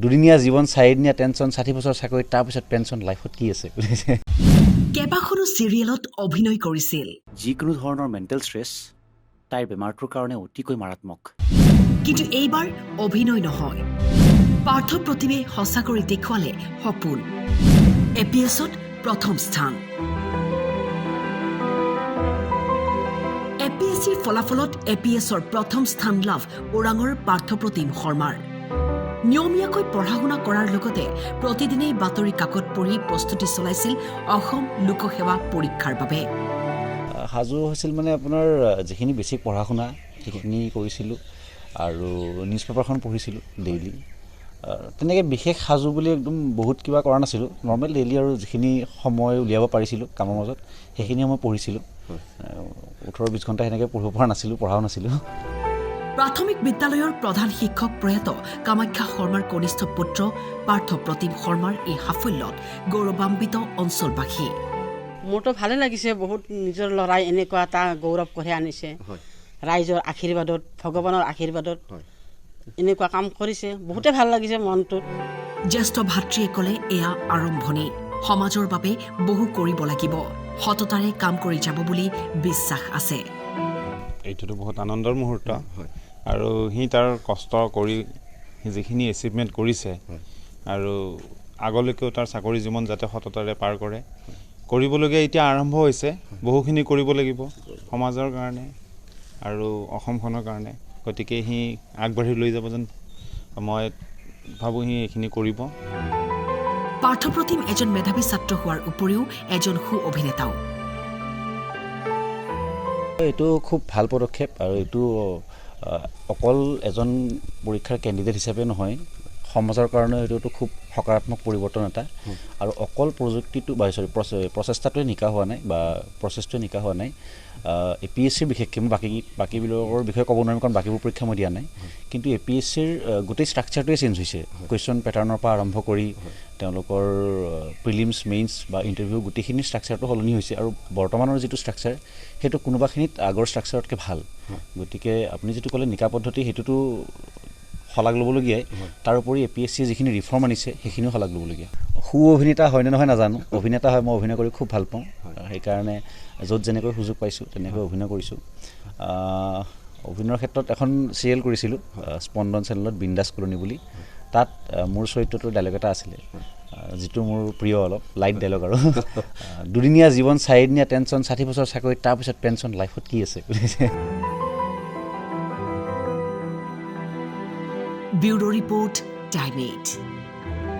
দুদিনীয়া জীৱন 4 দিনীয়া টেনশ্যন 60 বছৰ চাকৰি তাৰপিছত পেঞ্চন লাইফত কি আছে কেইবাখনো চিৰিয়েলত অভিনয় কৰিছিল যিকোনো ধৰণৰ মেণ্টেল ষ্ট্ৰেছ তাইৰ বেমাৰটোৰ কাৰণে অতিকৈ মাৰাত্মক কিন্তু এইবাৰ অভিনয় নহয় পাৰ্থ প্ৰতিভে সঁচা কৰি দেখুৱালে সপোন এপিএছত প্ৰথম স্থান এপিএছচিৰ ফলাফলত এপিএছৰ প্ৰথম স্থান লাভ ওৰাঙৰ পাৰ্থপ্ৰতিম শৰ্মাৰ নিয়মীয়াকৈ পঢ়া-শুনা কৰাৰ লগতে প্ৰতিদিনেই বাতৰি কাকত পঢ়ি প্ৰস্তুতি চলাইছিল অসম লোকসেৱা পৰীক্ষাৰ বাবে সাজু হৈছিল মানে আপোনাৰ যিখিনি বেছিক পঢ়া-শুনা সেইখিনি কৰিছিলোঁ আৰু নিউজ পেপাৰখন পঢ়িছিলোঁ ডেইলি তেনেকৈ বিশেষ সাজু বুলি একদম বহুত কিবা কৰা নাছিলোঁ নৰ্মেল ডেইলি আৰু যিখিনি সময় উলিয়াব পাৰিছিলোঁ কামৰ মাজত সেইখিনি মই পঢ়িছিলোঁ 18-20 ঘণ্টা সেনেকৈ পঢ়িব পৰা নাছিলোঁ পঢ়াও নাছিলোঁ প্ৰাথমিক বিদ্যালয়ৰ প্ৰধান শিক্ষক প্ৰয়াত কামাখ্যা শৰ্মাৰ কনিষ্ঠ পুত্ৰ পাৰ্থ প্ৰতিম শৰ্মাৰ এই সাফল্যত গৌৰৱান্বিত অঞ্চলবাসী মোৰতো ভালে লাগিছে বহুত নিজৰ ল'ৰাই এনেকুৱা এটা গৌৰৱ কঢ়িয়াই আনিছে ৰাইজৰ আশীৰ্বাদত ভগৱানৰ আশীৰ্বাদত এনেকুৱা কাম কৰিছে বহুতে ভাল লাগিছে মনটোত জ্যেষ্ঠ ভাতৃয়ে ক'লে এয়া আৰম্ভণি সমাজৰ বাবে বহু কৰিব লাগিব সততাৰে কাম কৰি যাব বুলি বিশ্বাস আছে এইটোতো বহুত আনন্দৰ মুহূৰ্ত আৰু সি তাৰ কষ্ট কৰি যিখিনি এচিভমেণ্ট কৰিছে আৰু আগলৈকেও তাৰ চাকৰি জীৱন যাতে সততাৰে পাৰ কৰে কৰিবলগীয়া এতিয়া আৰম্ভ হৈছে বহুখিনি কৰিব লাগিব সমাজৰ কাৰণে আৰু অসমখনৰ কাৰণে গতিকে সি আগবাঢ়ি লৈ যাব যেন মই ভাবোঁ সি এইখিনি কৰিব পাৰ্থপ্ৰতিম এজন মেধাৱী ছাত্ৰ হোৱাৰ উপৰিও এজন সু অভিনেতাও এইটো খুব ভাল পদক্ষেপ আৰু এইটো অকল এজন পৰীক্ষাৰ কেণ্ডিডেট হিচাপে নহয় সমাজৰ কাৰণে এইটো খুব সকাৰাত্মক পৰিৱৰ্তন এটা আৰু অকল প্ৰযুক্তিটো প্ৰচেষ্টাটোৱে নিকা হোৱা নাই বা প্ৰচেছটোৱে নিকা হোৱা নাই এপিএছচিৰ বিশেষকৈ মই বাকীবিলাকৰ বিষয়ে ক'ব নোৱাৰিম কাৰণ বাকীবোৰ পৰীক্ষা মই দিয়া নাই কিন্তু এপিএছচিৰ গোটেই ষ্ট্ৰাকচাৰটোৱে চেঞ্জ হৈছে কুৱেশ্যন পেটাৰ্ণৰ পৰা আৰম্ভ কৰি তেওঁলোকৰ প্ৰিলিমছ মেইনছ বা ইণ্টাৰভিউ গোটেইখিনি ষ্ট্ৰাকচাৰটো সলনি হৈছে আৰু বৰ্তমানৰ যিটো ষ্ট্ৰাকচাৰ সেইটো কোনোবাখিনিত আগৰ ষ্ট্ৰাকচাৰতকৈ ভাল গতিকে আপুনি যিটো ক'লে নিকা পদ্ধতি সেইটোতো শলাগ ল'বলগীয়াই তাৰোপৰি এপিএছচিয়ে যিখিনি ৰিফৰ্ম আনিছে সেইখিনিও শলাগ ল'বলগীয়া সু অভিনেতা হয়নে নহয় নাজানো অভিনেতা হয় মই অভিনয় কৰি খুব ভাল পাওঁ সেইকাৰণে য'ত যেনেকৈ সুযোগ পাইছোঁ তেনেকৈ অভিনয় কৰিছোঁ অভিনয়ৰ ক্ষেত্ৰত এখন চিৰিয়েল কৰিছিলোঁ স্পন্দন চেনেলত বিন্দাছ কলনী বুলি তাত মোৰ চৰিত্ৰটোৰ ডাইলগ এটা আছিলে যিটো মোৰ প্ৰিয় অলপ লাইট ডাইলগ আৰু দুদিনীয়া জীৱন 4 দিনীয়া টেনশ্যন 60 বছৰ চাকৰি তাৰপিছত পেঞ্চন লাইফত কি আছে ব্যুৰো ৰিপৰ্ট টাইম 8